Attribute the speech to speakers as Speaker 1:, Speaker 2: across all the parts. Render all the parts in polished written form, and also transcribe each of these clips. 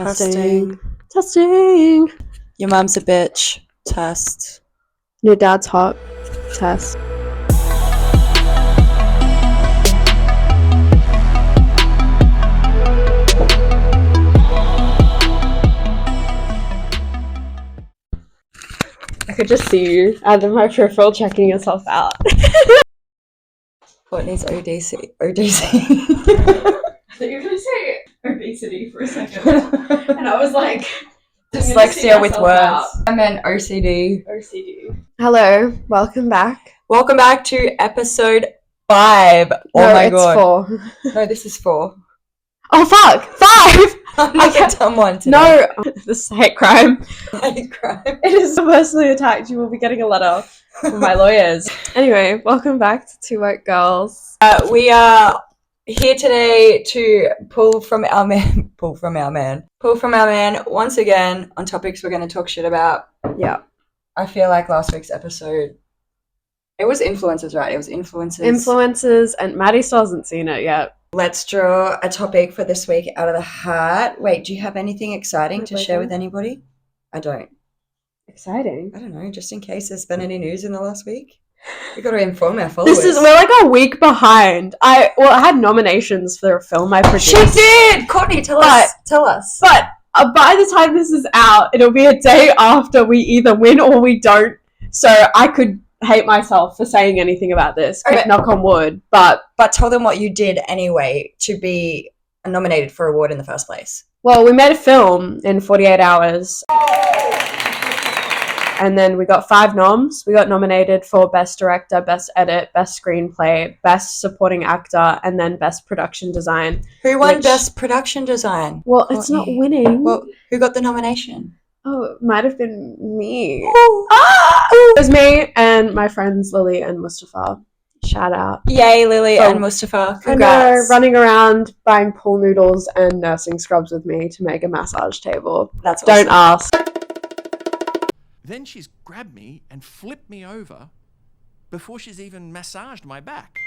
Speaker 1: Testing.
Speaker 2: Your mum's a bitch. Test.
Speaker 1: Your dad's hot. Test. I could just see you out of my peripheral checking yourself out.
Speaker 2: Courtney's ODC.
Speaker 1: I thought you were going to say obesity for a second. And I was like...
Speaker 2: Dyslexia with words. I meant OCD.
Speaker 1: Hello, welcome back.
Speaker 2: Welcome back to episode 5. Oh my god.
Speaker 1: 4.
Speaker 2: No, this is 4.
Speaker 1: Oh fuck! 5!
Speaker 2: I'm like a dumb one today.
Speaker 1: No! This is hate crime.
Speaker 2: Hate crime.
Speaker 1: It is personally attacked. You will be getting a letter from my lawyers. Anyway, welcome back to Two White Girls.
Speaker 2: We are here today to pull from our man once again on topics we're going to talk shit about.
Speaker 1: Yeah.
Speaker 2: I feel like last week's episode, it was influencers, right? It was influencers.
Speaker 1: Influencers, and Maddie still hasn't seen it yet.
Speaker 2: Let's draw a topic for this week out of the hat. Wait, do you have anything exciting to share with anybody? I don't.
Speaker 1: Exciting?
Speaker 2: I don't know, just in case there's been any news in the last week. We've got to inform our followers.
Speaker 1: We're like a week behind. I had nominations for a film I produced.
Speaker 2: She did! Courtney, tell us.
Speaker 1: But by the time this is out, it'll be a day after we either win or we don't. So I could hate myself for saying anything about this. Okay. Knock on wood. But
Speaker 2: tell them what you did anyway to be nominated for an award in the first place.
Speaker 1: Well, we made a film in 48 hours. And then we got 5 noms. We got nominated for Best Director, Best Edit, Best Screenplay, Best Supporting Actor, and then Best Production Design.
Speaker 2: Who won Best Production Design?
Speaker 1: Well, Courtney. It's not winning.
Speaker 2: Well, who got the nomination?
Speaker 1: Oh, it might have been me.
Speaker 2: Oh.
Speaker 1: It was me and my friends Lily and Mustafa. Shout out.
Speaker 2: Yay, Lily and Mustafa. Congrats.
Speaker 1: I know, running around buying pool noodles and nursing scrubs with me to make a massage table.
Speaker 2: That's awesome.
Speaker 1: Don't ask.
Speaker 3: Then she's grabbed me and flipped me over before she's even massaged my back.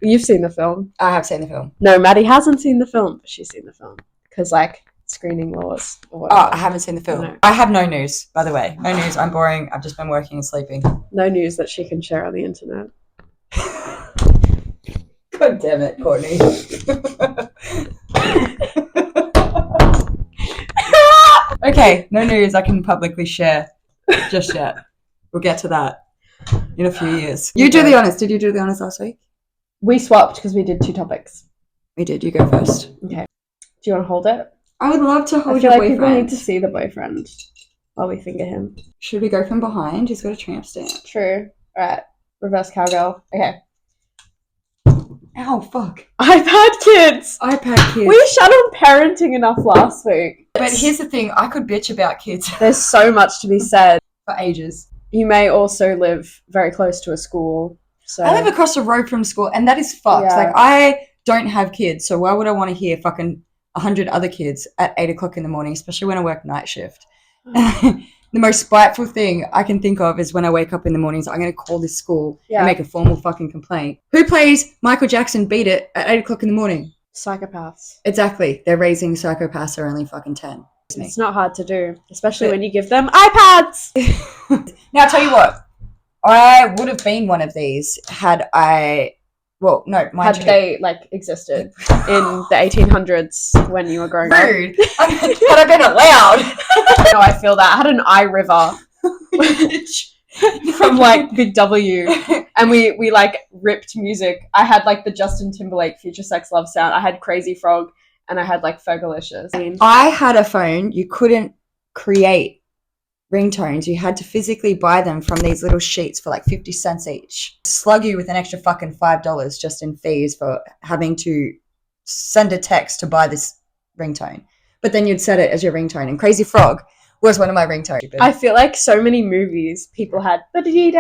Speaker 1: You've seen the film.
Speaker 2: I have seen the film.
Speaker 1: No, Maddie hasn't seen the film, but she's seen the film. Because, screening laws or whatever.
Speaker 2: Oh, I haven't seen the film. No. I have no news, by the way. No news. I'm boring. I've just been working and sleeping.
Speaker 1: No news that she can share on the internet.
Speaker 2: God damn it, Courtney. Okay, no news I can publicly share just yet. We'll get to that in a few years. You do the honours. Did you do the honours last week?
Speaker 1: We swapped because we did 2 topics.
Speaker 2: We did. You go first.
Speaker 1: Okay. Do you want to hold it?
Speaker 2: I would love to hold
Speaker 1: your boyfriend. I feel like
Speaker 2: people
Speaker 1: need to see the boyfriend while we finger him.
Speaker 2: Should we go from behind? He's got a tramp stamp.
Speaker 1: True. Alright. Reverse cowgirl. Okay.
Speaker 2: Ow, fuck.
Speaker 1: iPad kids! We shut on parenting enough last week.
Speaker 2: But here's the thing, I could bitch about kids.
Speaker 1: There's so much to be said.
Speaker 2: For ages.
Speaker 1: You may also live very close to a school. So
Speaker 2: I live across the road from school, and that is fucked. Yeah. I don't have kids, so why would I want to hear fucking 100 other kids at 8 o'clock in the morning, especially when I work night shift? The most spiteful thing I can think of is when I wake up in the mornings, I'm going to call this school and make a formal fucking complaint. Who plays Michael Jackson Beat It at 8 o'clock in the morning?
Speaker 1: Psychopaths.
Speaker 2: Exactly. They're raising psychopaths who are only fucking 10.
Speaker 1: It's not hard to do, especially when you give them iPads.
Speaker 2: Now, I'll tell you what. I would have been one of these had I... Well, no, mind you.
Speaker 1: Had they, existed in the 1800s when you were growing up.
Speaker 2: Rude. Had I been allowed.
Speaker 1: No, I feel that. I had an iRiver from, Big W. And we ripped music. I had, the Justin Timberlake Future Sex Love Sound. I had Crazy Frog. And I had, Fergalicious.
Speaker 2: I had a phone. You couldn't create ringtones. You had to physically buy them from these little sheets for 50 cents each. Slug you with an extra fucking $5 just in fees for having to send a text to buy this ringtone. But then you'd set it as your ringtone. And Crazy Frog was one of my ringtones.
Speaker 1: I feel like so many movies people had
Speaker 2: We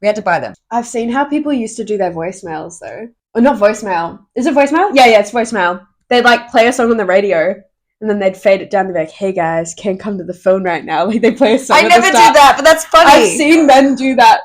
Speaker 2: had to buy them.
Speaker 1: I've seen how people used to do their voicemails though. Or not voicemail. Is it voicemail? Yeah, it's voicemail. They'd play a song on the radio. And then they'd fade it down. They'd be like, "Hey guys, can't come to the phone right now." They play a song.
Speaker 2: I never do that, but that's funny.
Speaker 1: I've seen men do that.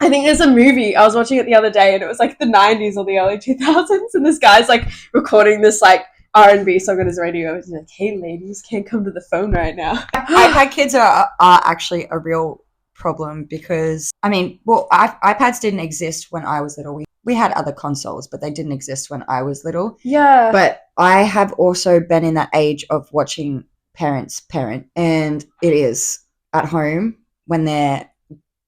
Speaker 1: I think there's a movie, I was watching it the other day, and it was like the 90s or the early 2000s, and this guy's like recording this like R&B song on his radio. He's like, hey ladies, can't come to the phone right now.
Speaker 2: iPad kids are actually a real problem because, I mean, well, iPads didn't exist when I was little. We had other consoles, but they didn't exist when I was little.
Speaker 1: Yeah.
Speaker 2: But I have also been in that age of watching parents parent, and it is at home when they're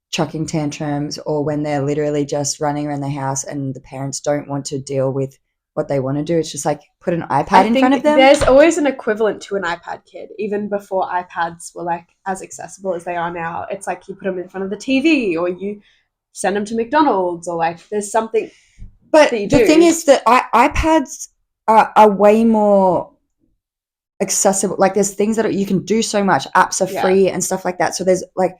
Speaker 2: chucking tantrums or when they're literally just running around the house and the parents don't want to deal with what they want to do. It's just like put an iPad in front of them.
Speaker 1: There's always an equivalent to an iPad kid, even before iPads were like as accessible as they are now. It's like you put them in front of the TV or you send them to McDonald's, or like there's something.
Speaker 2: But
Speaker 1: that you
Speaker 2: the
Speaker 1: do.
Speaker 2: thing is that iPads are way more accessible. Like there's things that you can do so much. Apps are free and stuff like that. So there's like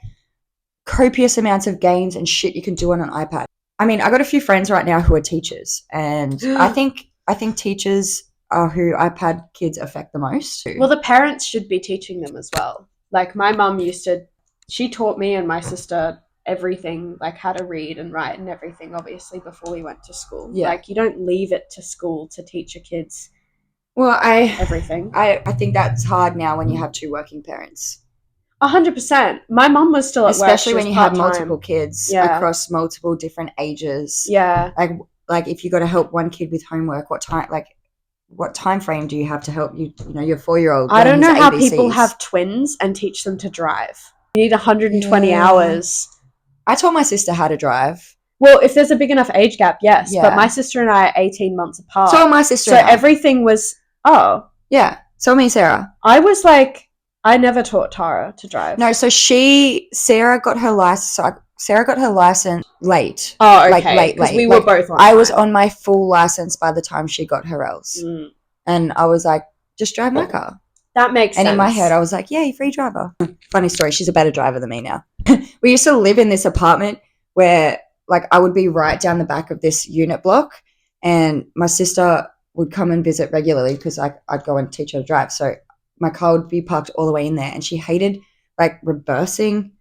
Speaker 2: copious amounts of games and shit you can do on an iPad. I mean, I got a few friends right now who are teachers, and I think teachers are who iPad kids affect the most.
Speaker 1: Well, the parents should be teaching them as well. Like my mum she taught me and my sister everything, like how to read and write and everything, obviously, before we went to school. Yeah. Like you don't leave it to school to teach your kids everything.
Speaker 2: I think that's hard now when you have two working parents.
Speaker 1: 100%. My mum was still at work.
Speaker 2: Especially when you have multiple kids across multiple different ages.
Speaker 1: Yeah.
Speaker 2: Like if you got to help one kid with homework, what time frame do you have to help your 4-year-old?
Speaker 1: I don't know how people have twins and teach them to drive. You need 120 hours.
Speaker 2: I taught my sister how to drive.
Speaker 1: Well, if there's a big enough age gap, yes. Yeah. But my sister and I are 18 months apart.
Speaker 2: So my sister.
Speaker 1: So everything was
Speaker 2: yeah. So me, Sarah.
Speaker 1: I was like, I never taught Tara to drive.
Speaker 2: No, so Sarah got her license. So Sarah got her license late.
Speaker 1: Oh, okay.
Speaker 2: Like late.
Speaker 1: Because we were both on
Speaker 2: I was on my full license by the time she got her else. And I was like, just drive my car.
Speaker 1: That makes sense.
Speaker 2: And in my head, I was like, yay, free driver. Funny story. She's a better driver than me now. We used to live in this apartment where like I would be right down the back of this unit block, and my sister would come and visit regularly because I'd go and teach her to drive. So my car would be parked all the way in there, and she hated like reversing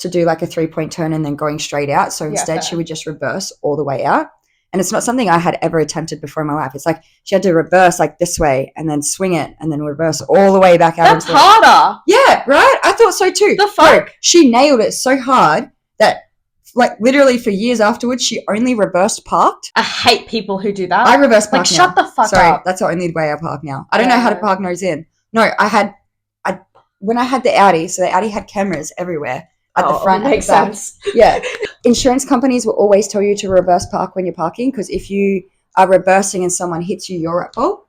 Speaker 2: to do like a 3-point turn and then going straight out. So instead she would just reverse all the way out. And it's not something I had ever attempted before in my life. It's like she had to reverse like this way and then swing it and then reverse all the way back out.
Speaker 1: That's harder.
Speaker 2: Yeah, right? I thought so too.
Speaker 1: The fuck?
Speaker 2: No, she nailed it so hard that like literally for years afterwards, she only reverse parked.
Speaker 1: I hate people who do that.
Speaker 2: I reverse park now.
Speaker 1: Shut the fuck up.
Speaker 2: Sorry, that's the only way I park now. I don't know how to park nose in. No, when I had the Audi, so the Audi had cameras everywhere. At the front,
Speaker 1: makes sense.
Speaker 2: Yeah. Insurance companies will always tell you to reverse park when you're parking, because if you are reversing and someone hits you, you're at fault.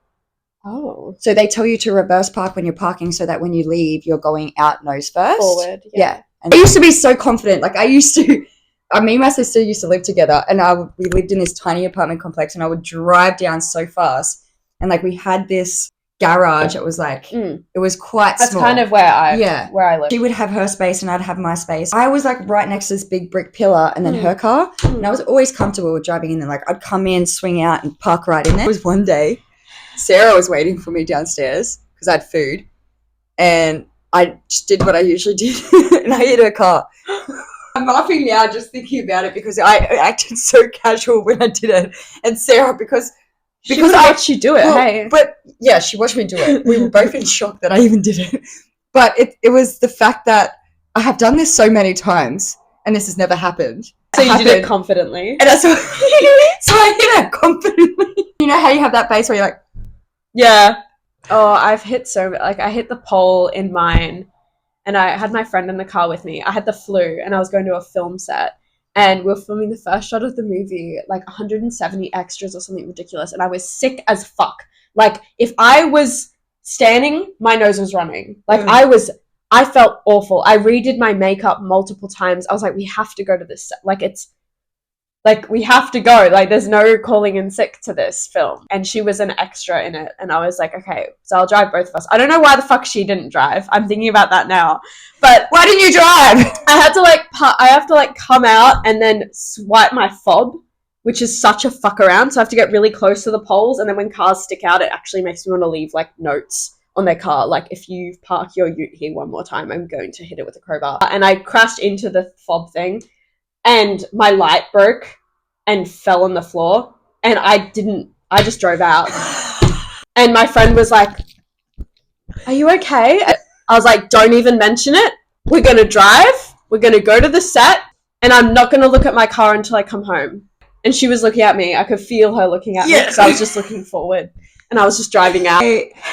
Speaker 1: Oh.
Speaker 2: So they tell you to reverse park when you're parking so that when you leave, you're going out nose first.
Speaker 1: Forward.
Speaker 2: Yeah. And I used to be so confident. Like me and my sister used to live together, and we lived in this tiny apartment complex, and I would drive down so fast. And like we had this garage. It was like it was quite small.
Speaker 1: That's kind of where I live.
Speaker 2: She would have her space and I'd have my space. I was like right next to this big brick pillar and then her car, and I was always comfortable with driving in there. Like I'd come in, swing out and park right in there. It was one day Sarah was waiting for me downstairs because I had food, and I just did what I usually did and I hit her car. I'm laughing now just thinking about it because I acted so casual when I did it, and Sarah because
Speaker 1: I watched you do it. Hey,
Speaker 2: but yeah, she watched me do it. We were both in shock that I even did it. But it was the fact that I have done this so many times and this has never happened.
Speaker 1: So you did it confidently,
Speaker 2: and that's what, so I hit her confidently. You know how you have that face where you're like,
Speaker 1: yeah. Oh, I've hit I hit the pole in mine, and I had my friend in the car with me. I had the flu, and I was going to a film set. And we were filming the first shot of the movie, like 170 extras or something ridiculous. And I was sick as fuck. Like, if I was standing, my nose was running. Like, I felt awful. I redid my makeup multiple times. I was like, we have to go to this set. Like, we have to go. Like, there's no calling in sick to this film. And she was an extra in it. And I was like, okay, so I'll drive both of us. I don't know why the fuck she didn't drive. I'm thinking about that now. But
Speaker 2: why didn't you drive?
Speaker 1: I have to come out and then swipe my fob, which is such a fuck around. So I have to get really close to the poles. And then when cars stick out, it actually makes me want to leave like notes on their car. Like, if you park your ute here one more time, I'm going to hit it with a crowbar. And I crashed into the fob thing. and my light broke and fell on the floor, and I just drove out. And my friend was like, are you okay? I was like, don't even mention it. We're going to drive. We're going to go to the set, and I'm not going to look at my car until I come home. And she was looking at me. I could feel her looking at me because I was just looking forward. And I was just driving out.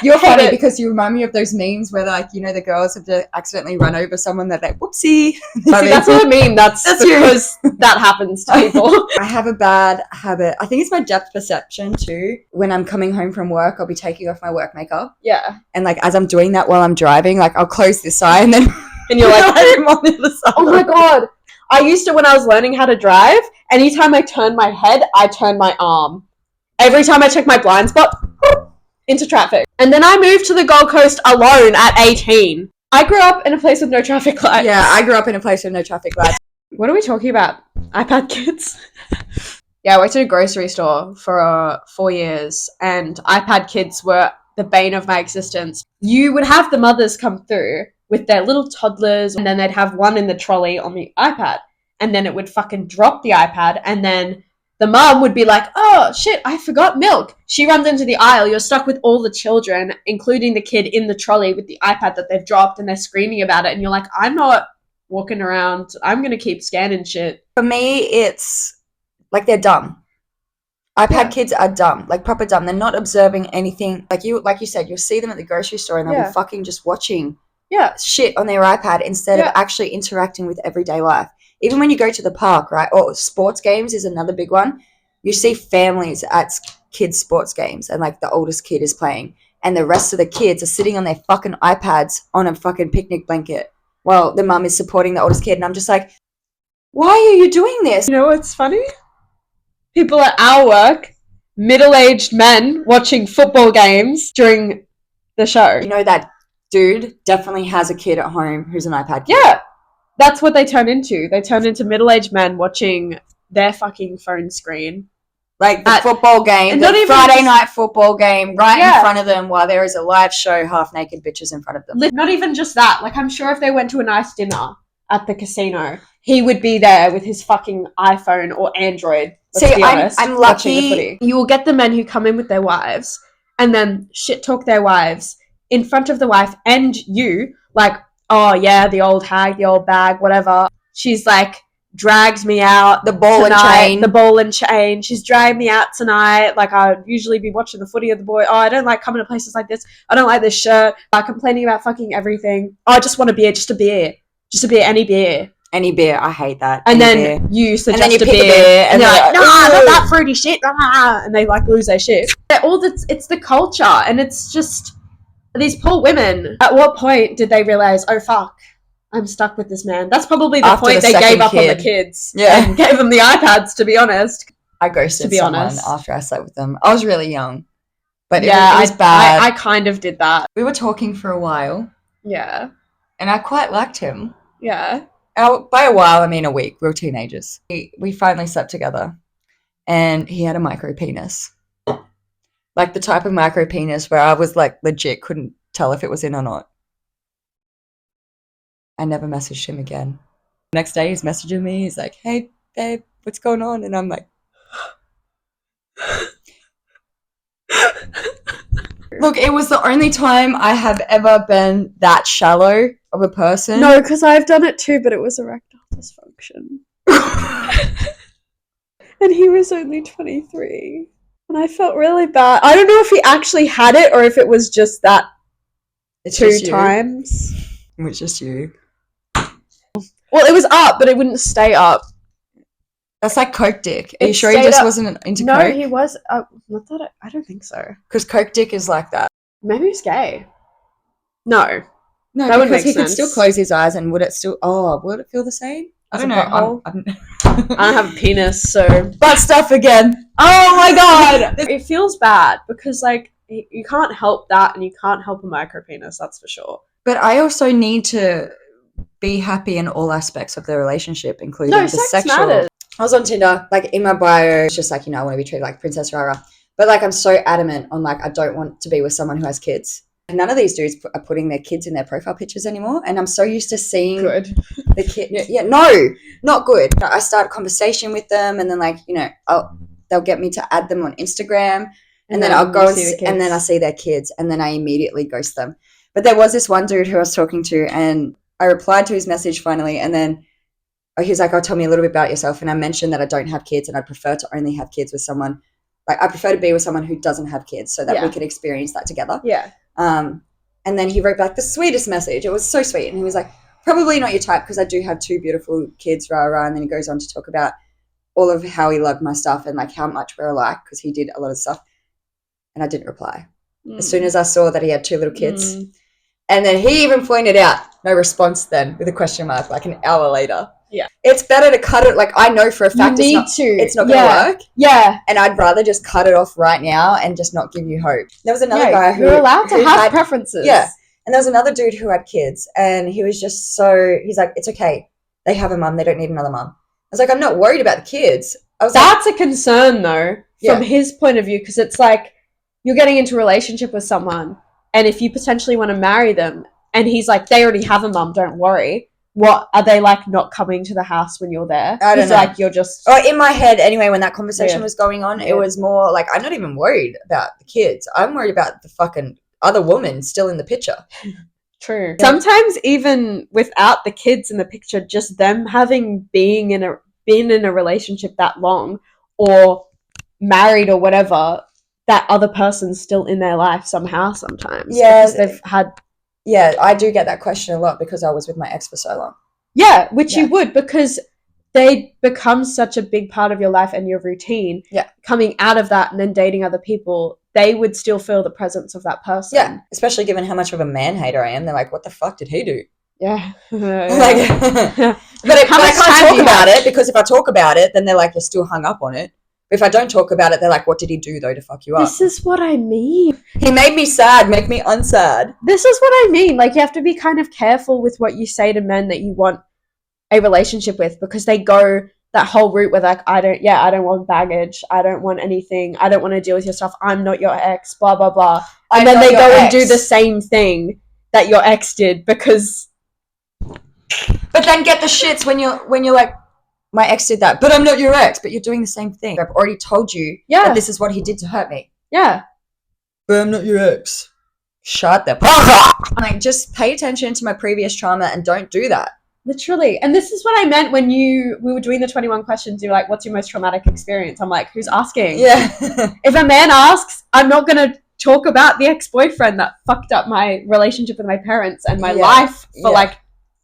Speaker 2: You're funny because you remind me of those memes where, like, you know, the girls have to accidentally run over someone. They're like, whoopsie.
Speaker 1: See, that's what I mean. That's because that happens to people.
Speaker 2: I have a bad habit. I think it's my depth perception too. When I'm coming home from work, I'll be taking off my work makeup.
Speaker 1: Yeah.
Speaker 2: And, like, as I'm doing that while I'm driving, like, I'll close this eye and then...
Speaker 1: And you're like,
Speaker 2: I'm on the other side.
Speaker 1: Oh, my God. I used to, when I was learning how to drive, anytime I turned my head, I turned my arm. Every time I check my blind spot, into traffic. And then I moved to the Gold Coast alone at 18. I grew up in a place with no traffic lights.
Speaker 2: Yeah, I grew up in a place with no traffic lights.
Speaker 1: What are we talking about? iPad kids? Yeah, I worked at a grocery store for 4 years, and iPad kids were the bane of my existence. You would have the mothers come through with their little toddlers, and then they'd have one in the trolley on the iPad, and then it would fucking drop the iPad, and then the mom would be like, oh, shit, I forgot milk. She runs into the aisle. You're stuck with all the children, including the kid in the trolley with the iPad that they've dropped, and they're screaming about it. And you're like, I'm not walking around. I'm going to keep scanning shit.
Speaker 2: For me, it's like they're dumb. iPad kids are dumb, like proper dumb. They're not observing anything. Like you said, you'll see them at the grocery store and they'll be fucking just watching shit on their iPad instead of actually interacting with everyday life. Even when you go to the park, right, or sports games is another big one, you see families at kids' sports games and, like, the oldest kid is playing and the rest of the kids are sitting on their fucking iPads on a fucking picnic blanket while the mum is supporting the oldest kid. And I'm just like, why are you doing this?
Speaker 1: You know what's funny? People at our work, middle-aged men watching football games during the show.
Speaker 2: You know, that dude definitely has a kid at home who's an iPad kid.
Speaker 1: Yeah. That's what they turn into. They turn into middle-aged men watching their fucking phone screen.
Speaker 2: Like the football game, the Friday night football game in front of them while there is a live show, half-naked bitches in front of them.
Speaker 1: Not even just that. Like, I'm sure if they went to a nice dinner at the casino, he would be there with his fucking iPhone or Android. Let's be honest,
Speaker 2: I'm lucky.
Speaker 1: You will get the men who come in with their wives and then shit-talk their wives in front of the wife and you, like, oh, yeah, the old hag, the old bag, whatever. She's, like, dragged me out.
Speaker 2: The ball and chain.
Speaker 1: She's dragged me out tonight. Like, I'd usually be watching the footy of the boy. Oh, I don't like coming to places like this. I don't like this shirt. Like, complaining about fucking everything. Oh, I just want a beer. Just a beer. Just a beer. Any beer.
Speaker 2: Any beer. I hate that.
Speaker 1: And then you suggest a beer. And they're like, nah, not that fruity shit. And they, like, lose their shit. It's the culture. And it's just... These poor women, at what point did they realize, oh, fuck, I'm stuck with this man? That's probably the point they gave up on the kids. Yeah. And gave them the iPads, to be honest.
Speaker 2: I ghosted someone after I slept with them. I was really young. But it was bad.
Speaker 1: I kind of did that.
Speaker 2: We were talking for a while.
Speaker 1: Yeah.
Speaker 2: And I quite liked him.
Speaker 1: Yeah.
Speaker 2: By a while, I mean a week. We were teenagers. We finally slept together. And he had a micropenis. Like the type of micropenis where I was like legit couldn't tell if it was in or not. I never messaged him again. Next day he's messaging me. He's like, hey, babe, what's going on? And I'm like, look, it was the only time I have ever been that shallow of a person.
Speaker 1: No, because I've done it too, but it was erectile dysfunction. And he was only 23. And I felt really bad. I don't know if he actually had it or if it was just that two times.
Speaker 2: It was just you.
Speaker 1: Well, it was up, but it wouldn't stay up.
Speaker 2: That's like Coke dick. Are you sure he just wasn't into Coke?
Speaker 1: No, he was. I don't think so.
Speaker 2: Because Coke dick is like that.
Speaker 1: Maybe he's gay. No,
Speaker 2: that would make sense. He could still close his eyes and would it feel the same? I don't know.
Speaker 1: I don't have a penis, so...
Speaker 2: Butt stuff again.
Speaker 1: Oh my god! It feels bad because, like, you can't help that and you can't help a micropenis, that's for sure.
Speaker 2: But I also need to be happy in all aspects of the relationship, including the sexual. Matters. I was on Tinder, like, in my bio, it's just like, you know, I want to be treated like Princess Rara. But, like, I'm so adamant on, like, I don't want to be with someone who has kids. None of these dudes are putting their kids in their profile pictures anymore, and I'm so used to seeing the kid. Yeah, no, not good. I start a conversation with them, and then like, you know, they'll get me to add them on Instagram, and then I'll go and then I see their kids, and then I immediately ghost them. But there was this one dude who I was talking to, and I replied to his message finally, and then he was like, "Oh, tell me a little bit about yourself." And I mentioned that I don't have kids, and I prefer to only have kids with someone. Like, I prefer to be with someone who doesn't have kids, so that we can experience that together.
Speaker 1: Yeah.
Speaker 2: And then he wrote back the sweetest message. It was so sweet. And he was like, "Probably not your type, because I do have 2 beautiful kids, rah, rah." And then he goes on to talk about all of how he loved my stuff and like how much we're alike, because he did a lot of stuff. And I didn't reply. As soon as I saw that he had 2 little kids. And then he even pointed out, no response then, with a question mark, like an hour later.
Speaker 1: Yeah.
Speaker 2: It's better to cut it. Like, I know for a fact it's not going to work.
Speaker 1: Yeah.
Speaker 2: And I'd rather just cut it off right now and just not give you hope. There was another guy who...
Speaker 1: You're allowed to have preferences.
Speaker 2: Yeah. And there was another dude who had kids, and he was just so... He's like, "It's okay. They have a mum. They don't need another mum." I was like, I'm not worried about the kids.
Speaker 1: That's a concern, though, from his point of view, because it's like, you're getting into a relationship with someone, and if you potentially want to marry them, and he's like, "They already have a mum, don't worry." What are they like, not coming to the house when you're there?
Speaker 2: I don't know.
Speaker 1: Like, you're just...
Speaker 2: Oh, in my head, anyway, when that conversation was going on, it was more like, I'm not even worried about the kids. I'm worried about the fucking other woman still in the picture.
Speaker 1: True. Yeah. Sometimes even without the kids in the picture, just them having been in a relationship that long, or married or whatever, that other person's still in their life somehow sometimes.
Speaker 2: Yeah.
Speaker 1: Because they've had...
Speaker 2: Yeah, I do get that question a lot because I was with my ex for so long.
Speaker 1: Yeah, which you would, because they become such a big part of your life and your routine.
Speaker 2: Yeah. Coming
Speaker 1: out of that and then dating other people, they would still feel the presence of that person.
Speaker 2: Yeah, especially given how much of a man hater I am. They're like, "What the fuck did he do?"
Speaker 1: Yeah.
Speaker 2: But I can't talk about it, because if I talk about it, then they're like, "You're still hung up on it." If I don't talk about it, they're like, "What did he do, though, to fuck you up?"
Speaker 1: This is what I mean.
Speaker 2: He made me sad, make me unsad.
Speaker 1: This is what I mean. Like, you have to be kind of careful with what you say to men that you want a relationship with, because they go that whole route where like, I don't want baggage. I don't want anything. I don't want to deal with your stuff. I'm not your ex, blah, blah, blah. And then they go and do the same thing that your ex did, because...
Speaker 2: But then get the shits when you're like, "My ex did that, but I'm not your ex." But you're doing the same thing. I've already told you that this is what he did to hurt me.
Speaker 1: Yeah.
Speaker 2: But I'm not your ex. Shut the fuck up. Like, just pay attention to my previous trauma and don't do that.
Speaker 1: Literally. And this is what I meant when we were doing the 21 questions. You're like, "What's your most traumatic experience?" I'm like, who's asking?
Speaker 2: Yeah.
Speaker 1: If a man asks, I'm not going to talk about the ex-boyfriend that fucked up my relationship with my parents and my life for like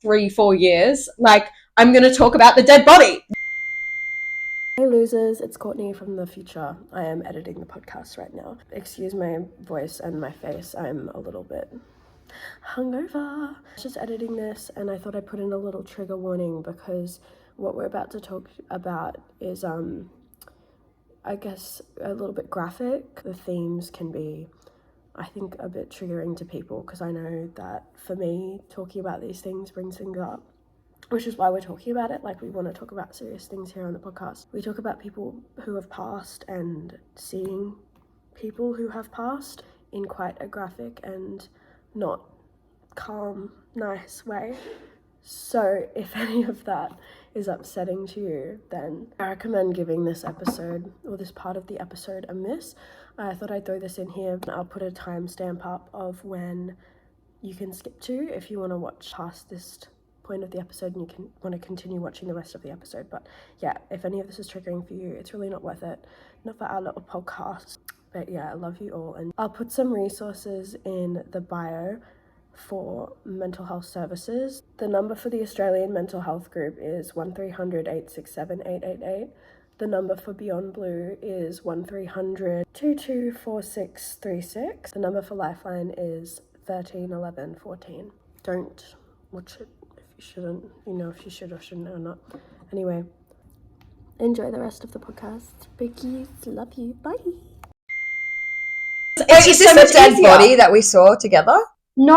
Speaker 1: 3-4 years. Like, I'm going to talk about the dead body.
Speaker 4: Hey losers, it's Courtney from the future. I am editing the podcast right now. Excuse my voice and my face. I'm a little bit hungover. Just editing this, and I thought I'd put in a little trigger warning, because what we're about to talk about is, I guess, a little bit graphic. The themes can be, I think, a bit triggering to people, because I know that for me, talking about these things brings things up, which is why we're talking about it. Like, we want to talk about serious things here on the podcast. We talk about people who have passed and seeing people who have passed in quite a graphic and not calm, nice way. So if any of that is upsetting to you, then I recommend giving this episode, or this part of the episode, a miss. I thought I'd throw this in here. I'll put a timestamp up of when you can skip to if you want to watch past this point of the episode and you want to continue watching the rest of the episode. But yeah, if any of this is triggering for you, it's really not worth it. Not for our little podcast. But yeah, I love you all. And I'll put some resources in the bio for mental health services. The number for the Australian Mental Health Group is 1300 867 888. The number for Beyond Blue is 1300 224636. The number for Lifeline is 1311 14. Don't watch it if you shouldn't. You know if you should or shouldn't or not. Anyway, enjoy the rest of the podcast. Biggies, love you. Bye.
Speaker 2: Wait, is this a dead body that we saw together?
Speaker 1: No,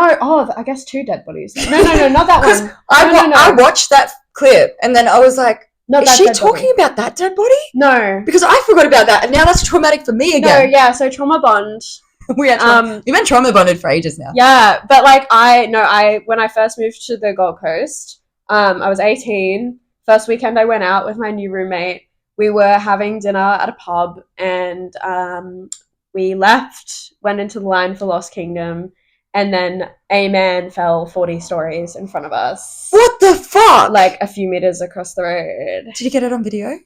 Speaker 1: I guess 2 dead bodies. No, not that one.
Speaker 2: I watched that clip and then I was like,
Speaker 1: not
Speaker 2: is she talking about that dead body?
Speaker 1: No.
Speaker 2: Because I forgot about that and now that's traumatic for me again.
Speaker 1: No, yeah, so Trauma Bond
Speaker 2: We've been trauma bonded for ages now.
Speaker 1: Yeah, but like when I first moved to the Gold Coast, I was 18. First weekend I went out with my new roommate. We were having dinner at a pub, and we left, went into the line for Lost Kingdom, and then a man fell 40 stories in front of us.
Speaker 2: What the fuck?
Speaker 1: Like a few meters across the road.
Speaker 2: Did you get it on video?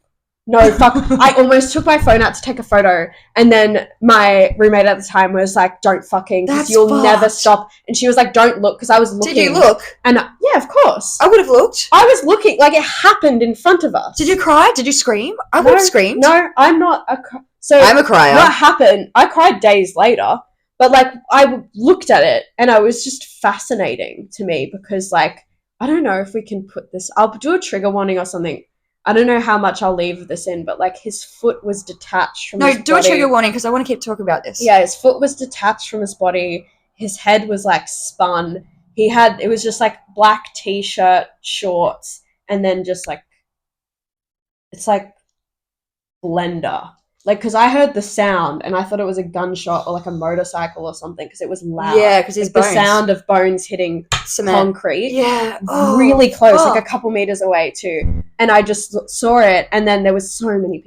Speaker 1: No, fuck. I almost took my phone out to take a photo, and then my roommate at the time was like, don't fucking, because you'll never stop. And she was like, don't look, because I was looking.
Speaker 2: Did you look?
Speaker 1: And yeah, of course.
Speaker 2: I would have looked.
Speaker 1: I was looking, like it happened in front of us.
Speaker 2: Did you cry? Did you scream? I would have screamed.
Speaker 1: No, I'm not so
Speaker 2: I'm a crier.
Speaker 1: What happened, I cried days later, but like I looked at it and I was just fascinating to me because like, I don't know if we can put this, I'll do a trigger warning or something. I don't know how much I'll leave this in, but like his foot was detached from his body.
Speaker 2: No, do a trigger warning because I want to keep talking about this.
Speaker 1: Yeah, his foot was detached from his body. His head was like spun. It was just like black t-shirt, shorts, and then just like, it's like blender. Like, because I heard the sound and I thought it was a gunshot or like a motorcycle or something because it was loud.
Speaker 2: Yeah, because it's
Speaker 1: the sound of bones hitting
Speaker 2: cement.
Speaker 1: Concrete.
Speaker 2: Yeah.
Speaker 1: Really close, like a couple meters away too. And I just saw it, and then there was so many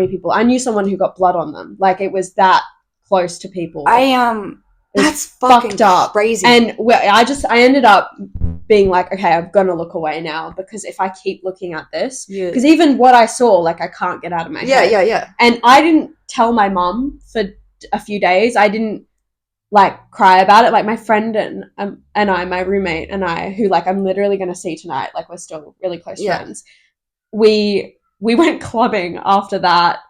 Speaker 1: people. I knew someone who got blood on them. Like, it was that close to people.
Speaker 2: That's fucked up, crazy.
Speaker 1: And I ended up being like, okay, I'm gonna look away now because if I keep looking at this, because even what I saw, like, I can't get out of my head.
Speaker 2: Yeah.
Speaker 1: And I didn't tell my mum for a few days. I didn't like cry about it. Like my friend and I, my roommate and I, who like I'm literally gonna see tonight. Like we're still really close friends. We went clubbing after that.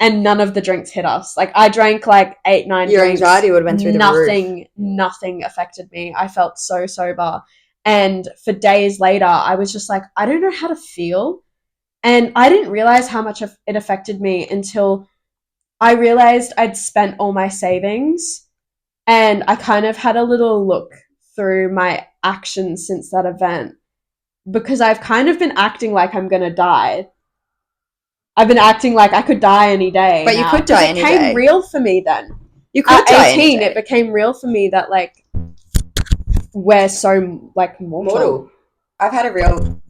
Speaker 1: And none of the drinks hit us. Like, I drank, like, 8, 9
Speaker 2: Your
Speaker 1: drinks.
Speaker 2: anxiety would have been through the roof.
Speaker 1: Nothing affected me. I felt so sober. And for days later, I was just like, I don't know how to feel. And I didn't realize how much it affected me until I realized I'd spent all my savings. And I kind of had a little look through my actions since that event. Because I've kind of been acting like I'm going to die. I've been acting like I could die any day.
Speaker 2: But
Speaker 1: now.
Speaker 2: You could die any day.
Speaker 1: It became real for me then.
Speaker 2: You could die
Speaker 1: 18, any day. It became real for me that, like, we're so, like, mortal.
Speaker 2: I've had a real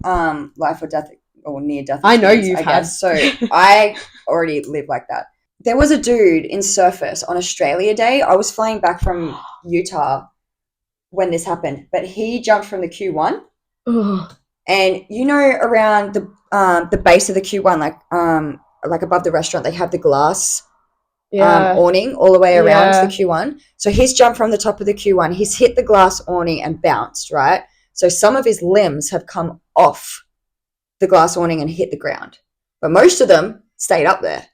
Speaker 2: life or death or near death experience,
Speaker 1: I know you have.
Speaker 2: So I already live like that. There was a dude in Surface on Australia Day. I was flying back from Utah when this happened, but he jumped from the Q1.
Speaker 1: Ugh.
Speaker 2: And you know, around the base of the Q1, like above the restaurant, they have the glass awning all the way around the Q1. So he's jumped from the top of the Q1. He's hit the glass awning and bounced, right? So some of his limbs have come off the glass awning and hit the ground, but most of them stayed up there.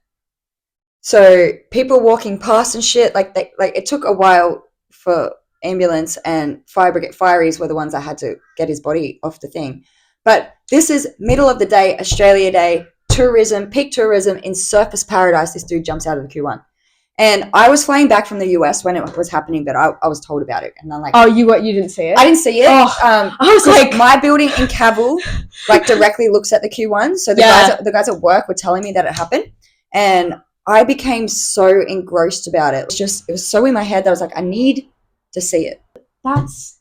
Speaker 2: So people walking past and shit, it took a while for ambulance and fire brigade. Fireys were the ones that had to get his body off the thing. But this is middle of the day, Australia Day, tourism, peak tourism in Surface Paradise. This dude jumps out of the Q1. And I was flying back from the US when it was happening, but I was told about it. And I'm like,
Speaker 1: oh, you didn't see it?
Speaker 2: I didn't see it.
Speaker 1: I was like,
Speaker 2: my building in Cavill, like, directly looks at the Q1. So the guys at work were telling me that it happened. And I became so engrossed about it. It was so in my head that I was like, I need to see it.
Speaker 1: That's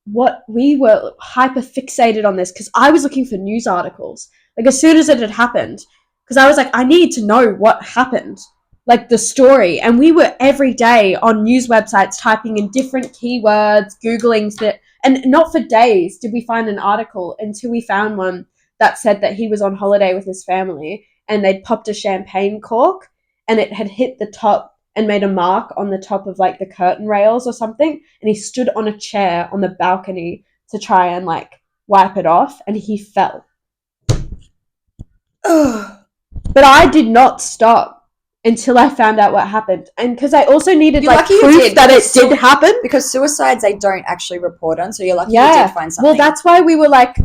Speaker 1: what we were hyper fixated on this, because I was looking for news articles like as soon as it had happened, because I was like, I need to know what happened, like the story. And we were every day on news websites typing in different keywords, googling that, and not for days did we find an article until we found one that said that he was on holiday with his family and they'd popped a champagne cork and it had hit the top and made a mark on the top of like the curtain rails or something. And he stood on a chair on the balcony to try and like wipe it off, and he fell. But I did not stop until I found out what happened. And because I also needed proof that it did happen.
Speaker 2: Because suicides they don't actually report on, so you're lucky you did find something.
Speaker 1: Well, that's why we were like,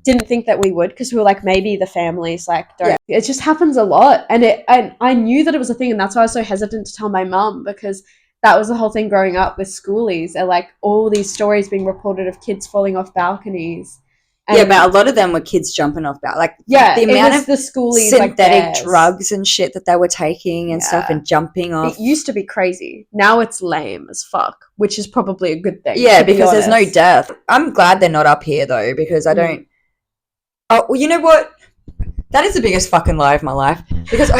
Speaker 1: didn't think that we would, because we were like, maybe the families like don't. Yeah. It just happens a lot, and I knew that it was a thing, and that's why I was so hesitant to tell my mum, because that was the whole thing growing up with Schoolies. They're like all these stories being reported of kids falling off balconies,
Speaker 2: Yeah, but a lot of them were kids jumping off about, like,
Speaker 1: yeah,
Speaker 2: the amount of
Speaker 1: the Schoolies
Speaker 2: synthetic drugs and shit that they were taking and stuff
Speaker 1: Yeah.
Speaker 2: and jumping off.
Speaker 1: It used to be crazy. Now it's lame as fuck, which is probably a good thing.
Speaker 2: Yeah,
Speaker 1: to be
Speaker 2: because there's no
Speaker 1: honest.
Speaker 2: death. I'm glad they're not up here though, because I don't. Oh, well, you know what? That is the biggest fucking lie of my life, because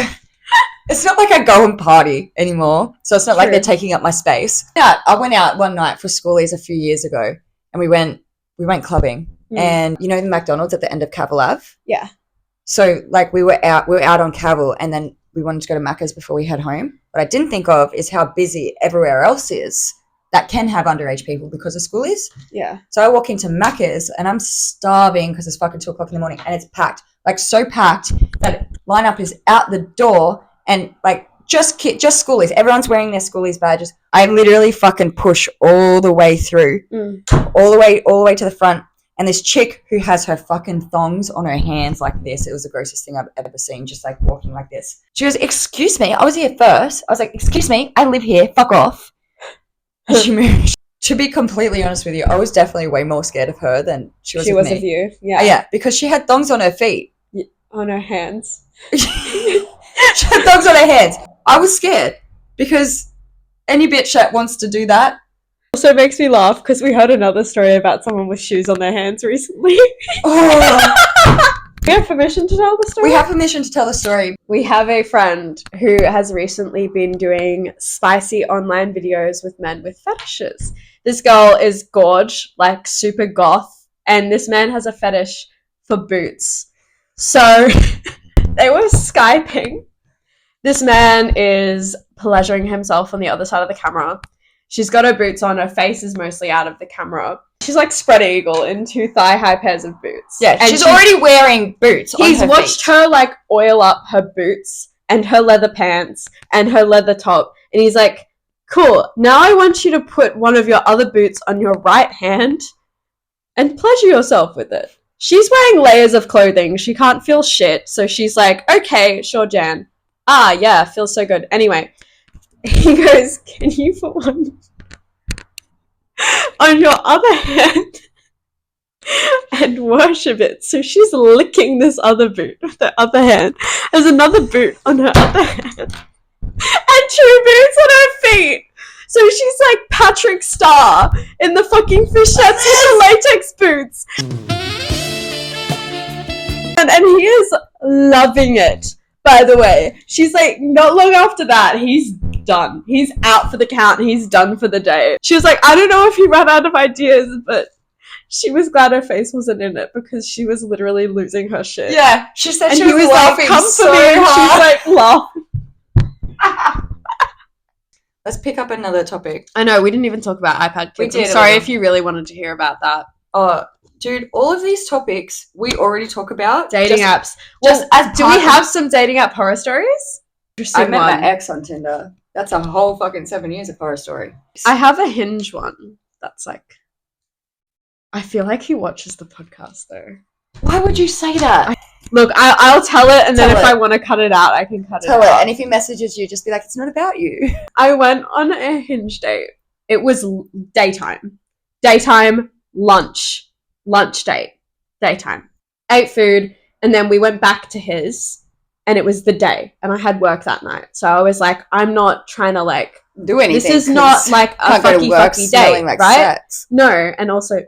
Speaker 2: it's not like I go and party anymore, so it's not like they're taking up my space. Yeah, I went out one night for Schoolies a few years ago, and we went clubbing, and you know the McDonald's at the end of Cavill Ave?
Speaker 1: Yeah.
Speaker 2: So like we were out on Cavill, and then we wanted to go to Macca's before we head home. What I didn't think of is how busy everywhere else is that can have underage people because of Schoolies.
Speaker 1: Yeah.
Speaker 2: So I walk into Macca's and I'm starving because it's fucking 2:00 in the morning and it's packed, like so packed that lineup is out the door, and like just Schoolies. Everyone's wearing their Schoolies badges. I literally fucking push all the way through, all the way to the front. And this chick who has her fucking thongs on her hands like this, it was the grossest thing I've ever seen, just like walking like this. She goes, "Excuse me, I was here first." I was like, "Excuse me, I live here, fuck off." And she moved. To be completely honest with you, I was definitely way more scared of her than she was of me.
Speaker 1: you. Yeah.
Speaker 2: Yeah, because she had thongs on her feet.
Speaker 1: On her hands.
Speaker 2: She had thongs on her hands. I was scared because any bitch that wants to do that.
Speaker 1: Also makes me laugh because we heard another story about someone with shoes on their hands recently.
Speaker 2: Oh.
Speaker 1: We have permission to tell the story?
Speaker 2: We have permission to tell the story.
Speaker 1: We have a friend who has recently been doing spicy online videos with men with fetishes. This girl is gorge, like super goth, and this man has a fetish for boots. So they were Skyping. This man is pleasuring himself on the other side of the camera. She's got her boots on. Her face is mostly out of the camera. She's like spread eagle in 2 thigh-high pairs of boots.
Speaker 2: Yeah, and she's already wearing boots on her feet.
Speaker 1: He's watched her like oil up her boots and her leather pants and her leather top. And he's like, "Cool, now I want you to put one of your other boots on your right hand and pleasure yourself with it." She's wearing layers of clothing. She can't feel shit. So she's like, "Okay, sure, Jan. Ah, yeah, feels so good." Anyway, he goes, "Can you put one on your other hand and worship it?" So she's licking this other boot with her other hand. There's another boot on her other hand and 2 boots on her feet. So she's like Patrick Star in the fucking fishnets with the latex boots. And he is loving it, by the way. She's like, not long after that, he's done. He's out for the count. He's done for the day. She was like, I don't know if he ran out of ideas, but she was glad her face wasn't in it because she was literally losing her shit.
Speaker 2: Yeah, she said
Speaker 1: and
Speaker 2: she
Speaker 1: he
Speaker 2: was laughing
Speaker 1: like, "Come
Speaker 2: so
Speaker 1: for me," and
Speaker 2: hard.
Speaker 1: she's like, "Laugh."
Speaker 2: Let's pick up another topic.
Speaker 1: I know, we didn't even talk about iPad kids.
Speaker 2: We did.
Speaker 1: I'm sorry if you really wanted to hear about that.
Speaker 2: Oh, dude, all of these topics we already talk about.
Speaker 1: Dating apps.
Speaker 2: Just as
Speaker 1: do we have some dating app horror stories?
Speaker 2: I met my ex on Tinder. That's a whole fucking 7 years of horror story.
Speaker 1: I have a Hinge one that's like, I feel like he watches the podcast though.
Speaker 2: Why would you say that?
Speaker 1: Look, I'll tell it, and then if
Speaker 2: it.
Speaker 1: I want to cut it out, I can cut
Speaker 2: Tell
Speaker 1: it
Speaker 2: it.
Speaker 1: out.
Speaker 2: And if he messages you, just be like, "It's not about you."
Speaker 1: I went on a Hinge date. It was daytime. Daytime, lunch date. Daytime. Ate food, and then we went back to his, and it was the day, and I had work that night. So I was like, I'm not trying to like
Speaker 2: do anything.
Speaker 1: This is not like a fucky date,
Speaker 2: like
Speaker 1: right?
Speaker 2: sex.
Speaker 1: No, and also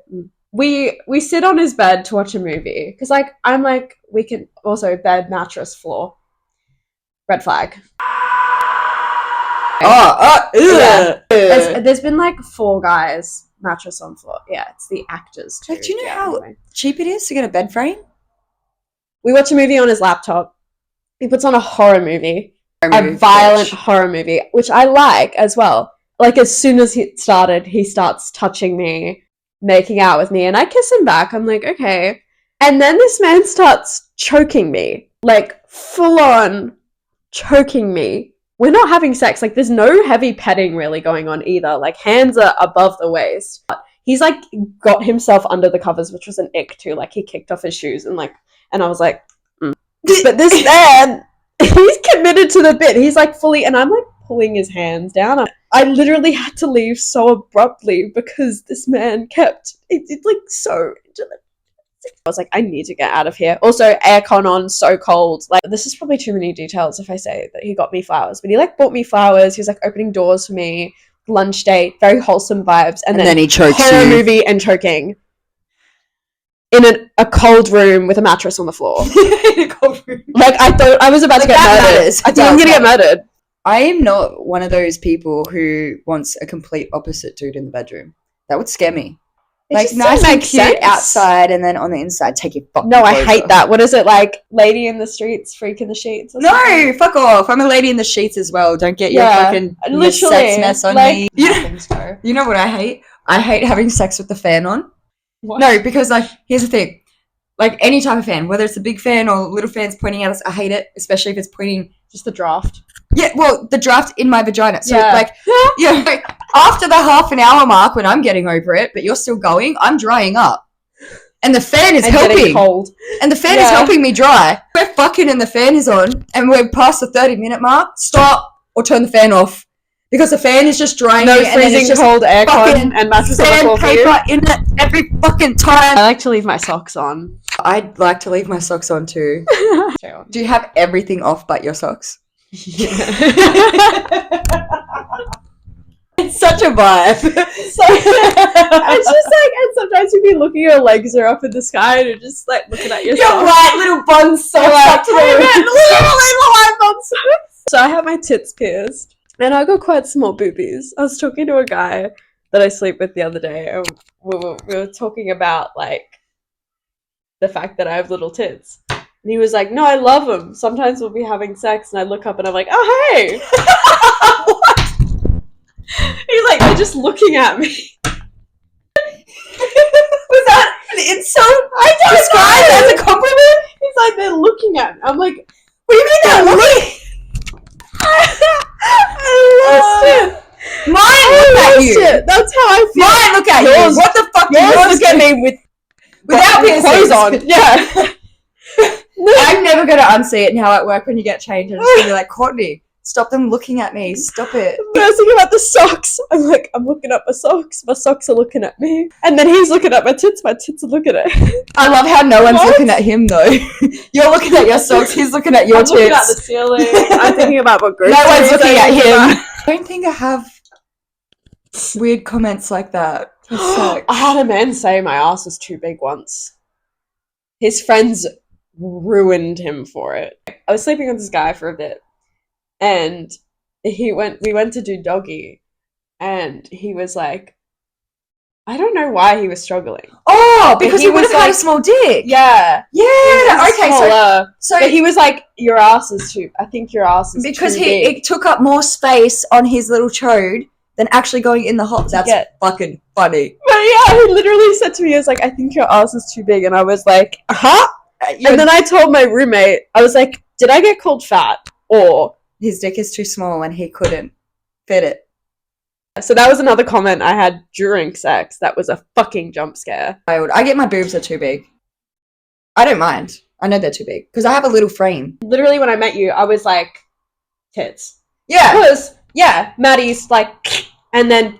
Speaker 1: we sit on his bed to watch a movie because like I'm like we can also bed, mattress, floor. Red flag.
Speaker 2: Yeah.
Speaker 1: There's been like 4 guys mattress on floor. Yeah, it's the actors too.
Speaker 2: Like, do you know how
Speaker 1: anyway.
Speaker 2: cheap it is to get a bed frame?
Speaker 1: We watch a movie on his laptop. He puts on a horror movie. A violent horror movie, which I like as well. Like as soon as he starts touching me, making out with me, and I kiss him back. I'm like, okay. And then this man starts choking me, like full on choking me. We're not having sex. Like there's no heavy petting really going on either. Like hands are above the waist. He's like got himself under the covers, which was an ick too. Like he kicked off his shoes and I was like, But this man, he's committed to the bit. He's like fully, and I'm like pulling his hands down. I literally had to leave so abruptly because this man kept it like so into the I was like, I need to get out of here. Also, aircon on, so cold. Like, this is probably too many details if I say that he got me flowers, but he like bought me flowers. He was like opening doors for me, lunch date, very wholesome vibes, and then
Speaker 2: he chokes
Speaker 1: horror
Speaker 2: you.
Speaker 1: movie and choking in a cold room with a mattress on the floor.
Speaker 2: In a cold room.
Speaker 1: Like, I thought I was about to get murdered.
Speaker 2: Matters.
Speaker 1: I think I'm gonna get murdered.
Speaker 2: I am not one of those people who wants a complete opposite dude in the bedroom. That would scare me. Like, nice and cute outside, and then on the inside, take your fucking
Speaker 1: No, I
Speaker 2: clothes
Speaker 1: hate
Speaker 2: off.
Speaker 1: that. What is it, like, lady in the streets, freak in the sheets? Or something?
Speaker 2: No, fuck off. I'm a lady in the sheets as well. Don't get your
Speaker 1: Yeah,
Speaker 2: fucking
Speaker 1: literally,
Speaker 2: sex mess on
Speaker 1: like,
Speaker 2: me.
Speaker 1: you
Speaker 2: You know what I hate? I hate having sex with the fan on.
Speaker 1: What?
Speaker 2: No, because, like, here's the thing. Like, any type of fan, whether it's a big fan or little fans pointing at us, I hate it, especially if it's pointing...
Speaker 1: Just the draft.
Speaker 2: Yeah, well, the draft in my vagina. So,
Speaker 1: Yeah.
Speaker 2: like, yeah, like, after the half an hour mark when I'm getting over it, but you're still going, I'm drying up. And the fan is
Speaker 1: And getting
Speaker 2: helping.
Speaker 1: cold.
Speaker 2: And the fan is helping me dry. We're fucking and the fan is on, and we're past the 30-minute mark. Stop or turn the fan off. Because the fan is just drying
Speaker 1: No
Speaker 2: me, and then it's
Speaker 1: freezing
Speaker 2: just
Speaker 1: cold
Speaker 2: fucking
Speaker 1: aircon and mattress on the floor for you.
Speaker 2: sandpaper in it every fucking time.
Speaker 1: I like to leave my socks on.
Speaker 2: I'd like to leave my socks on too.
Speaker 1: Yeah.
Speaker 2: Do you have everything off but your socks? It's such a vibe.
Speaker 1: So, it's just like, and sometimes you'd be looking, your legs are up in the sky, and you're just like looking at your
Speaker 2: Your
Speaker 1: socks.
Speaker 2: white little buns so
Speaker 1: Like,
Speaker 2: up to the
Speaker 1: hey,
Speaker 2: roof.
Speaker 1: man, little white buns. So I have my tits pierced, and I got quite small boobies. I was talking to a guy that I sleep with the other day, and we were talking about like the fact that I have little tits. And he was like, no, I love them. Sometimes we'll be having sex, and I look up, and I'm like, oh, hey. What? He's like, they're just looking at me.
Speaker 2: Was that an insult?
Speaker 1: I don't
Speaker 2: Described
Speaker 1: know.
Speaker 2: as a compliment?
Speaker 1: He's like, they're looking at me. I'm like,
Speaker 2: What do you mean they're looking?
Speaker 1: I lost it.
Speaker 2: Mine look at you.
Speaker 1: Shit. That's how I feel.
Speaker 2: Mine look at
Speaker 1: Yours-
Speaker 2: you. What the fuck do
Speaker 1: Yours
Speaker 2: yours
Speaker 1: look at
Speaker 2: do?
Speaker 1: me with
Speaker 2: Without
Speaker 1: with clothes
Speaker 2: piercings.
Speaker 1: on. Yeah.
Speaker 2: I'm never going to unsee it now at work when you get changed. I'm just going to be like, Courtney, stop them looking at me. Stop it.
Speaker 1: But I was thinking about the socks. I'm like, I'm looking at my socks. My socks are looking at me. And then he's looking at my tits. My tits are looking at him.
Speaker 2: I love how no one's
Speaker 1: What?
Speaker 2: looking at him, though. You're looking at your socks. He's looking at your
Speaker 1: I'm
Speaker 2: tits.
Speaker 1: looking at the ceiling. I'm thinking about what groceries
Speaker 2: No one's looking at
Speaker 1: I'm
Speaker 2: him. I don't think I have weird comments like that. That sucks.
Speaker 1: I had a man say my ass was too big once. His friends ruined him for it. I was sleeping with this guy for a bit, and we went to do doggy, and he was like, I don't know why he was struggling.
Speaker 2: Oh, because
Speaker 1: he
Speaker 2: he would
Speaker 1: was
Speaker 2: have had a
Speaker 1: like-
Speaker 2: small dick.
Speaker 1: Yeah.
Speaker 2: Yeah. Okay. So
Speaker 1: But he was like, your ass is too, I think your ass is
Speaker 2: because
Speaker 1: too big.
Speaker 2: it took up more space on his little chode than actually going in the hot. That's
Speaker 1: Yeah.
Speaker 2: fucking funny.
Speaker 1: But yeah, he literally said to me, he was like, I think your ass is too big. And I was like, huh? And then I told my roommate, I was like, did I get called fat? Or,
Speaker 2: his dick is too small and he couldn't fit it.
Speaker 1: so that was another comment I had during sex. That was a fucking jump scare.
Speaker 2: I get my boobs are too big. I don't mind. I know they're too big because I have a little frame.
Speaker 1: Literally, when I met you, I was like, tits.
Speaker 2: Yeah.
Speaker 1: Because, yeah, Maddie's like, and then,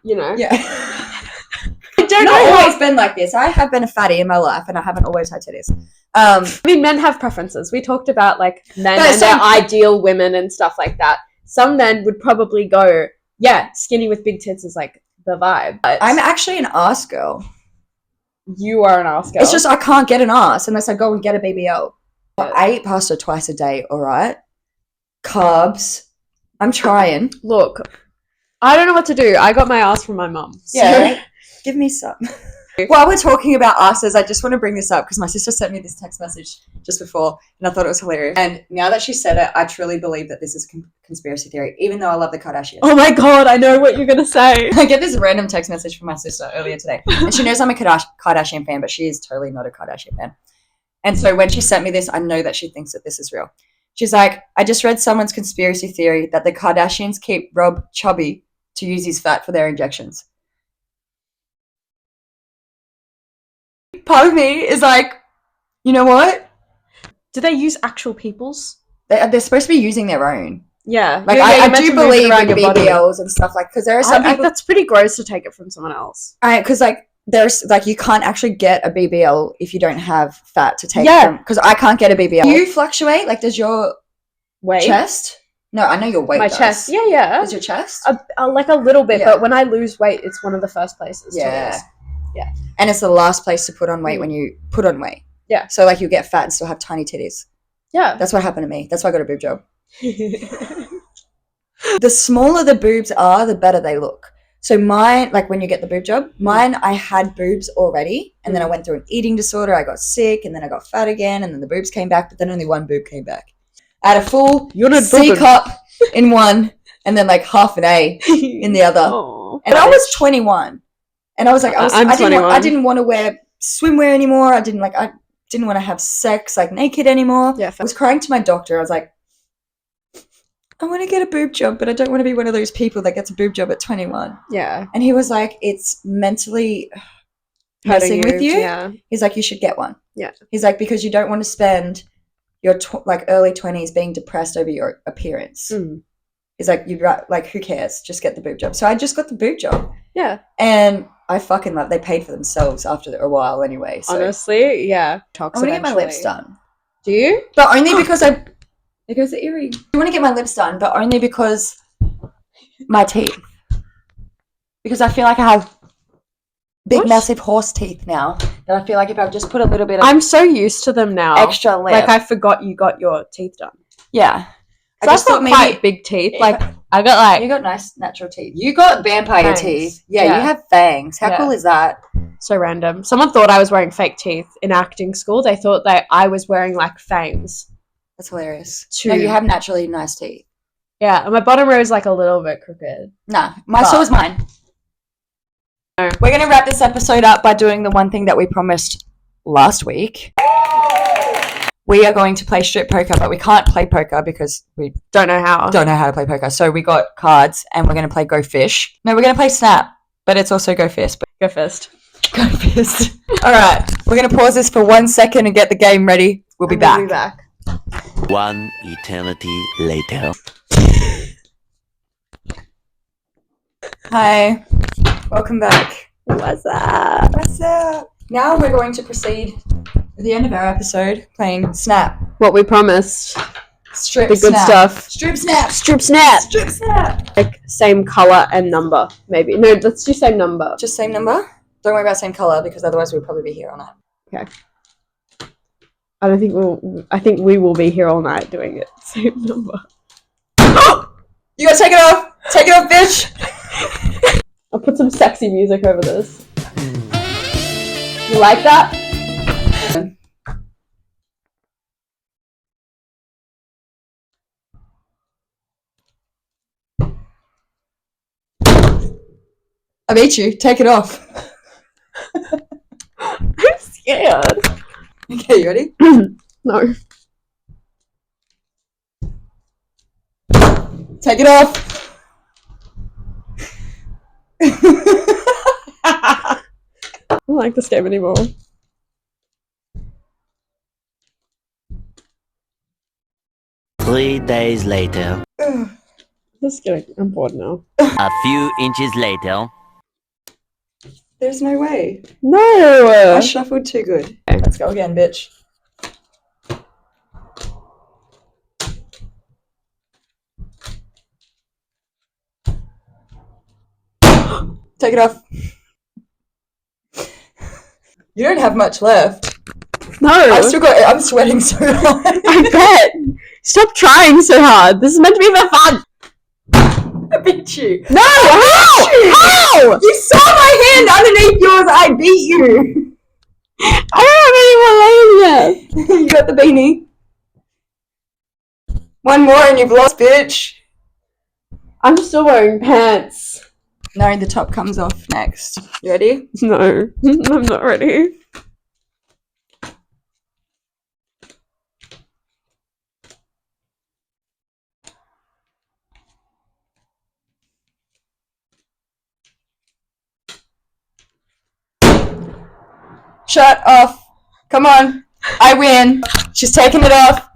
Speaker 1: you know.
Speaker 2: Yeah.
Speaker 1: I don't
Speaker 2: I've
Speaker 1: know.
Speaker 2: not always been like this. I have been a fatty in my life and I haven't always had titties.
Speaker 1: I mean, men have preferences. We talked about like men
Speaker 2: No,
Speaker 1: and their
Speaker 2: some-
Speaker 1: ideal women and stuff like that. Some men would probably go, yeah, skinny with big tits is like the vibe. But
Speaker 2: I'm actually an ass girl.
Speaker 1: you are an ass girl.
Speaker 2: It's just I can't get an ass unless I go and get a BBL. I eat pasta twice a day, alright? Carbs. I'm trying.
Speaker 1: Look, I don't know what to do. I got my ass from my mum. So.
Speaker 2: Yeah. Give me some. While we're talking about asses, I just want to bring this up because my sister sent me this text message just before and I thought it was hilarious. And now that she said it, I truly believe that this is a conspiracy theory, even though I love the Kardashians.
Speaker 1: Oh my god, I know what you're going to say.
Speaker 2: I get this random text message from my sister earlier today. And she knows I'm a Kardashian fan, but she is totally not a Kardashian fan. And so when she sent me this, I know that she thinks that this is real. She's like, I just read someone's conspiracy theory that the Kardashians keep Rob chubby to use his fat for their injections. Part of me is like, you know what?
Speaker 1: Do they use actual people's?
Speaker 2: They're supposed to be using their own.
Speaker 1: Yeah.
Speaker 2: Like,
Speaker 1: Yeah,
Speaker 2: I
Speaker 1: you're meant
Speaker 2: do
Speaker 1: to move it
Speaker 2: believe
Speaker 1: around
Speaker 2: in
Speaker 1: your body.
Speaker 2: BBLs and stuff like, because there are some people,
Speaker 1: That's pretty gross to take it from someone else.
Speaker 2: because like, there's like you can't actually get a BBL if you don't have fat to take
Speaker 1: Yeah.
Speaker 2: from, because I can't get a BBL. Do you fluctuate? Like, does your
Speaker 1: Weight?
Speaker 2: chest? No, I know your weight.
Speaker 1: My chest. Yeah.
Speaker 2: Does your chest?
Speaker 1: Like a little bit,
Speaker 2: Yeah.
Speaker 1: but when I lose weight, it's one of the first places.
Speaker 2: Yeah.
Speaker 1: To lose. Yeah.
Speaker 2: And it's the last place to put on weight when you put on weight.
Speaker 1: Yeah.
Speaker 2: So like you get fat and still have tiny titties.
Speaker 1: Yeah.
Speaker 2: That's what happened to me. That's why I got a boob job. The smaller the boobs are, the better they look. So mine, like when you get the boob job, mine, I had boobs already. And then I went through an eating disorder. I got sick and then I got fat again. And then the boobs came back, but then only one boob came back. I had a full C cup in one and then like half an A in the other.
Speaker 1: Oh,
Speaker 2: and I was 21. And I was like, I didn't want to wear swimwear anymore. I didn't want to have sex like naked anymore.
Speaker 1: Yeah,
Speaker 2: I was crying to my doctor. I was like, I want to get a boob job, but I don't want to be one of those people that gets a boob job at 21.
Speaker 1: Yeah.
Speaker 2: And he was like, it's mentally messing with you.
Speaker 1: Yeah.
Speaker 2: He's like, you should get one.
Speaker 1: Yeah.
Speaker 2: He's like, because you don't want to spend your early 20s being depressed over your appearance. He's like, who cares? Just get the boob job. So I just got the boob job.
Speaker 1: Yeah.
Speaker 2: And I fucking love. They paid for themselves after a while anyway. So.
Speaker 1: Honestly, yeah.
Speaker 2: I want to get my lips done.
Speaker 1: Do you?
Speaker 2: But only because it goes the earring. I want to get my lips done, but only because my teeth. Because I feel like I have big, massive horse teeth now. That I feel like if I just put a little bit of
Speaker 1: I'm so used to them now.
Speaker 2: extra lip.
Speaker 1: Like I forgot you got your teeth done.
Speaker 2: Yeah.
Speaker 1: So I just got quite big teeth. Like I got like
Speaker 2: you got nice natural teeth. You got vampire
Speaker 1: fangs.
Speaker 2: teeth. Yeah, you have fangs. How cool is that?
Speaker 1: So random. Someone thought I was wearing fake teeth in acting school. They thought that I was wearing like fangs.
Speaker 2: That's hilarious. No, you have naturally nice teeth.
Speaker 1: Yeah, and my bottom row is like a little bit crooked.
Speaker 2: Nah, so is mine. No. We're going to wrap this episode up by doing the one thing that we promised last week. We are going to play strip poker, but we can't play poker because we
Speaker 1: don't know how
Speaker 2: to play poker. So we got cards and we're going to play Go Fish. No, we're going to play Snap, but it's also Go Fist.
Speaker 1: Go Fist.
Speaker 2: Go Fist. All right, we're going to pause this for 1 second and get the game ready. We'll be back.
Speaker 5: One eternity later.
Speaker 2: Hi, welcome back.
Speaker 1: What's up?
Speaker 2: What's up? Now we're going to proceed at the end of our episode playing Snap.
Speaker 1: What we promised.
Speaker 2: Strip
Speaker 1: the good
Speaker 2: snap.
Speaker 1: stuff.
Speaker 2: Strip Snap.
Speaker 1: Strip Snap.
Speaker 2: Strip Snap.
Speaker 1: Like same color and number, maybe. No, let's do same number.
Speaker 2: Just same number? Don't worry about same color because otherwise we'll probably be here all night.
Speaker 1: Okay. I think we will be here all night doing it. Same number.
Speaker 2: You gotta take it off! Take it off, bitch!
Speaker 1: I'll put some sexy music over this. You like that?
Speaker 2: I beat you. Take it off.
Speaker 1: I'm scared.
Speaker 2: Okay, you ready?
Speaker 1: No.
Speaker 2: Take it off.
Speaker 1: I don't like this game anymore.
Speaker 5: Three days later.
Speaker 1: I'm bored now.
Speaker 5: A few inches later.
Speaker 2: There's no way.
Speaker 1: No!
Speaker 2: I shuffled too good. Okay, let's go again, bitch. Take it off. You don't have much left.
Speaker 1: No!
Speaker 2: I'm sweating so hard.
Speaker 1: I bet! Stop trying so hard. This is meant to be for fun!
Speaker 2: I beat you.
Speaker 1: No! How? How?
Speaker 2: You saw my hand underneath yours. I beat you.
Speaker 1: I don't have any more left.
Speaker 2: You got the beanie. One more and you've lost, bitch.
Speaker 1: I'm still wearing pants.
Speaker 2: No, the top comes off next. You ready?
Speaker 1: No, I'm not ready.
Speaker 2: Shut off. Come on. I win. She's taking it off.